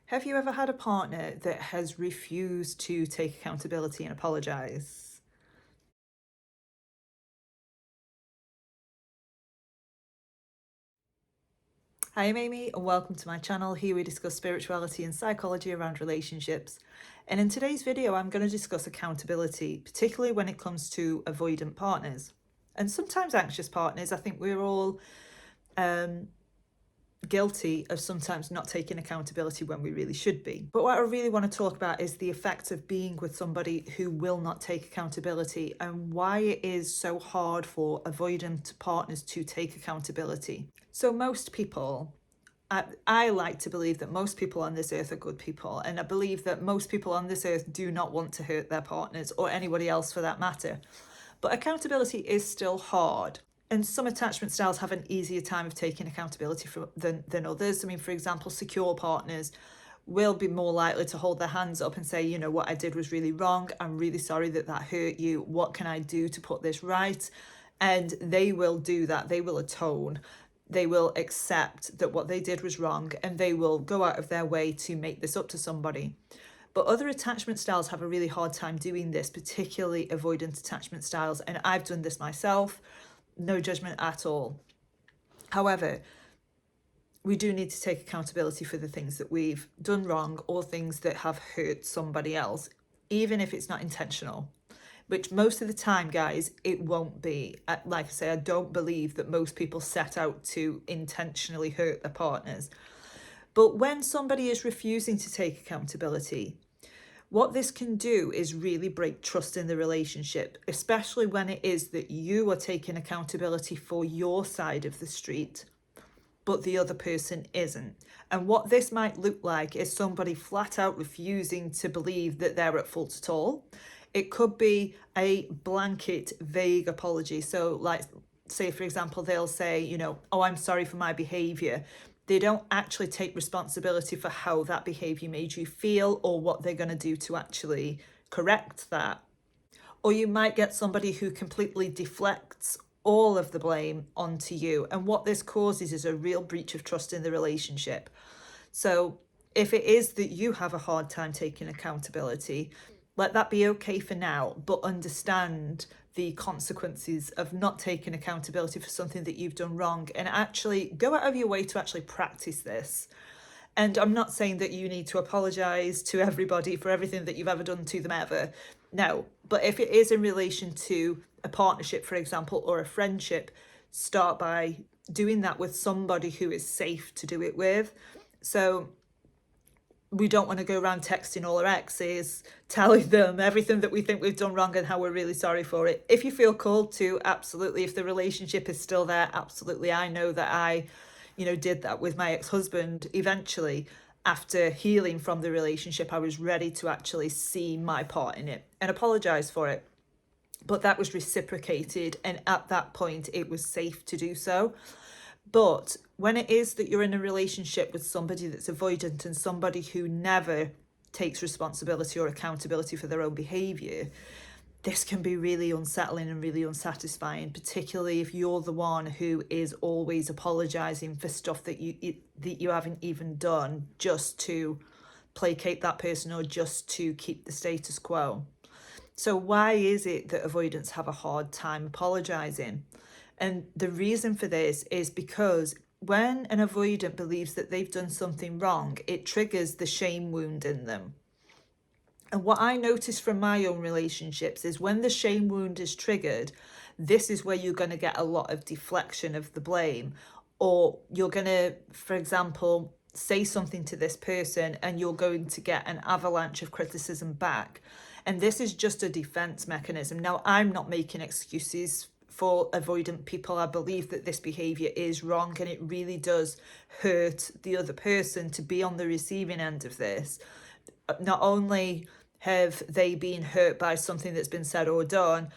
Have you ever had a partner that has refused to take accountability and apologise? Hi, I'm Amy, and welcome to my channel. Here we discuss spirituality and psychology around relationships. And in today's video, I'm going to discuss accountability, particularly when it comes to avoidant partners and sometimes anxious partners. I think we're all guilty of sometimes not taking accountability when we really should be. But what I really want to talk about is the effect of being with somebody who will not take accountability and why it is so hard for avoidant partners to take accountability. So most people, I like to believe that most people on this earth are good people, and I believe that most people on this earth do not want to hurt their partners or anybody else for that matter. But accountability is still hard. And some attachment styles have an easier time of taking accountability than others. I mean, for example, secure partners will be more likely to hold their hands up and say, you know, what I did was really wrong. I'm really sorry that hurt you. What can I do to put this right? And they will do that. They will atone. They will accept that what they did was wrong, and they will go out of their way to make this up to somebody. But other attachment styles have a really hard time doing this, particularly avoidant attachment styles. And I've done this myself, no judgment at all. However, we do need to take accountability for the things that we've done wrong or things that have hurt somebody else, even if it's not intentional, which most of the time, guys, it won't be. Like I say, I don't believe that most people set out to intentionally hurt their partners. But when somebody is refusing to take accountability, what this can do is really break trust in the relationship, especially when it is that you are taking accountability for your side of the street, but the other person isn't. And what this might look like is somebody flat out refusing to believe that they're at fault at all. It could be a blanket, vague apology. So, like, say, for example, they'll say, you know, oh, I'm sorry for my behavior. They don't actually take responsibility for how that behavior made you feel or what they're going to do to actually correct that. Or you might get somebody who completely deflects all of the blame onto you. And what this causes is a real breach of trust in the relationship. So if it is that you have a hard time taking accountability, let that be okay for now, but understand the consequences of not taking accountability for something that you've done wrong, and actually go out of your way to actually practice this. And I'm not saying that you need to apologise to everybody for everything that you've ever done to them ever. No. But if it is in relation to a partnership, for example, or a friendship, start by doing that with somebody who is safe to do it with. So we don't want to go around texting all our exes, telling them everything that we think we've done wrong and how we're really sorry for it. If you feel called to, absolutely. If the relationship is still there, absolutely. I know that I did that with my ex-husband. Eventually, after healing from the relationship, I was ready to actually see my part in it and apologize for it. But that was reciprocated, and at that point, it was safe to do so. But when it is that you're in a relationship with somebody that's avoidant and somebody who never takes responsibility or accountability for their own behavior, this can be really unsettling and really unsatisfying, particularly if you're the one who is always apologizing for stuff that you haven't even done just to placate that person or just to keep the status quo. So why is it that avoidants have a hard time apologizing? And the reason for this is because when an avoidant believes that they've done something wrong, it triggers the shame wound in them. And what I noticed from my own relationships is when the shame wound is triggered, this is where you're going to get a lot of deflection of the blame. Or you're going to, for example, say something to this person and you're going to get an avalanche of criticism back. And this is just a defense mechanism. Now, I'm not making excuses for avoidant people. I believe that this behavior is wrong and it really does hurt the other person to be on the receiving end of this. Not only have they been hurt by something that's been said or done,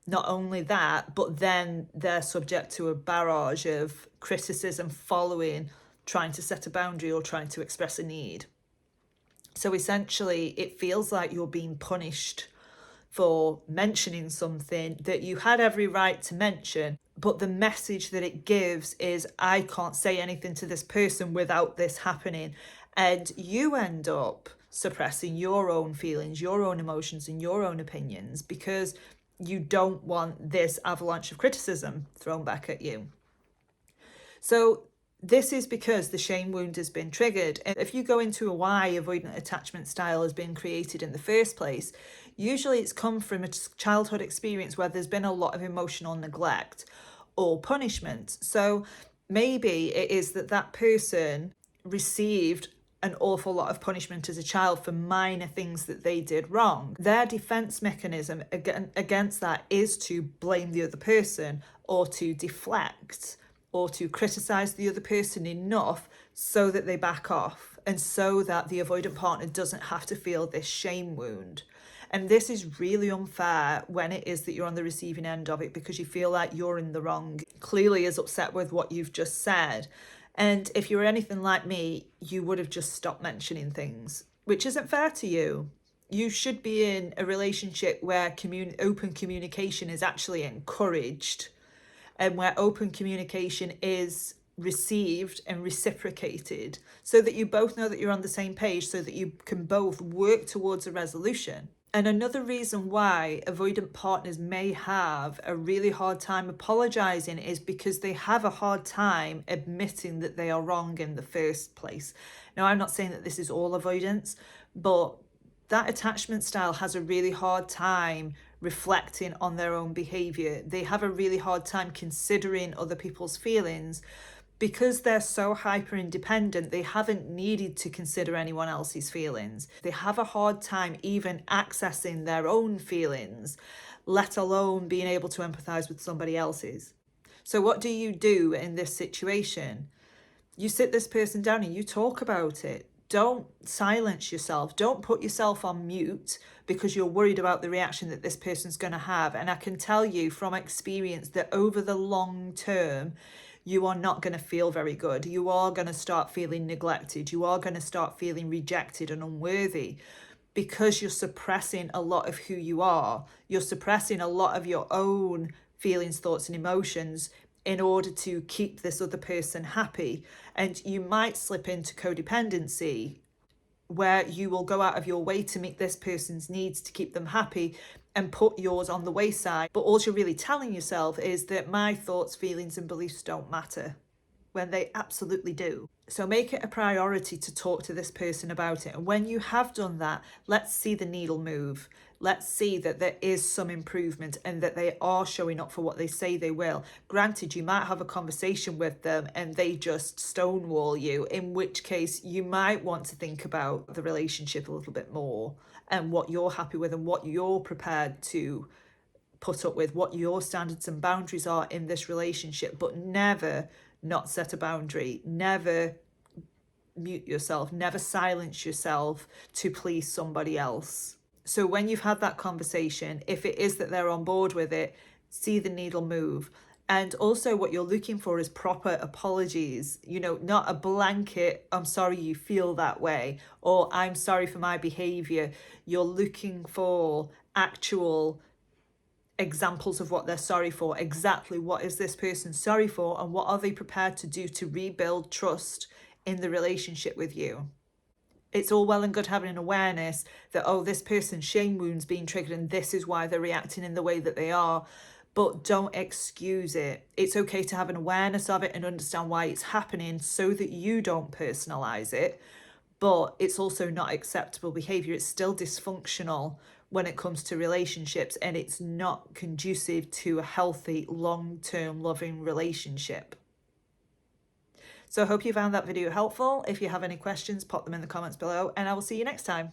not only that, but then they're subject to a barrage of criticism following trying to set a boundary or trying to express a need. So essentially, it feels like you're being punished for mentioning something that you had every right to mention, but the message that it gives is, I can't say anything to this person without this happening. And you end up suppressing your own feelings, your own emotions, and your own opinions because you don't want this avalanche of criticism thrown back at you. So this is because the shame wound has been triggered. And if you go into a why avoidant attachment style has been created in the first place, usually it's come from a childhood experience where there's been a lot of emotional neglect or punishment. So maybe it is that that person received an awful lot of punishment as a child for minor things that they did wrong. Their defense mechanism against that is to blame the other person or to deflect or to criticize the other person enough so that they back off and so that the avoidant partner doesn't have to feel this shame wound. And this is really unfair when it is that you're on the receiving end of it because you feel like you're in the wrong, clearly is upset with what you've just said. And if you were anything like me, you would have just stopped mentioning things, which isn't fair to you. You should be in a relationship where open communication is actually encouraged and where open communication is received and reciprocated so that you both know that you're on the same page so that you can both work towards a resolution. And another reason why avoidant partners may have a really hard time apologizing is because they have a hard time admitting that they are wrong in the first place. Now, I'm not saying that this is all avoidance, but that attachment style has a really hard time reflecting on their own behavior. They have a really hard time considering other people's feelings. Because they're so hyper independent, they haven't needed to consider anyone else's feelings. They have a hard time even accessing their own feelings, let alone being able to empathize with somebody else's. So what do you do in this situation? You sit this person down and you talk about it. Don't silence yourself. Don't put yourself on mute because you're worried about the reaction that this person's going to have. And I can tell you from experience that over the long term, you are not going to feel very good. You are going to start feeling neglected. You are going to start feeling rejected and unworthy because you're suppressing a lot of who you are. You're suppressing a lot of your own feelings, thoughts, and emotions in order to keep this other person happy. And you might slip into codependency where you will go out of your way to meet this person's needs to keep them happy and put yours on the wayside. But all you're really telling yourself is that my thoughts, feelings, and beliefs don't matter, when they absolutely do. So make it a priority to talk to this person about it. And when you have done that, let's see the needle move. Let's see that there is some improvement and that they are showing up for what they say they will. Granted, you might have a conversation with them and they just stonewall you, in which case you might want to think about the relationship a little bit more and what you're happy with and what you're prepared to put up with, what your standards and boundaries are in this relationship, but never not set a boundary, never mute yourself, never silence yourself to please somebody else. So when you've had that conversation, if it is that they're on board with it, see the needle move. And also what you're looking for is proper apologies, not a blanket, I'm sorry you feel that way, or I'm sorry for my behavior. You're looking for actual examples of what they're sorry for. Exactly what is this person sorry for and what are they prepared to do to rebuild trust in the relationship with you. It's all well and good having an awareness that, oh, this person's shame wound's being triggered and this is why they're reacting in the way that they are, but don't excuse it. It's okay to have an awareness of it and understand why it's happening so that you don't personalize it, but it's also not acceptable behavior. It's still dysfunctional when it comes to relationships, and it's not conducive to a healthy, long-term, loving relationship. So I hope you found that video helpful. If you have any questions, pop them in the comments below, and I will see you next time.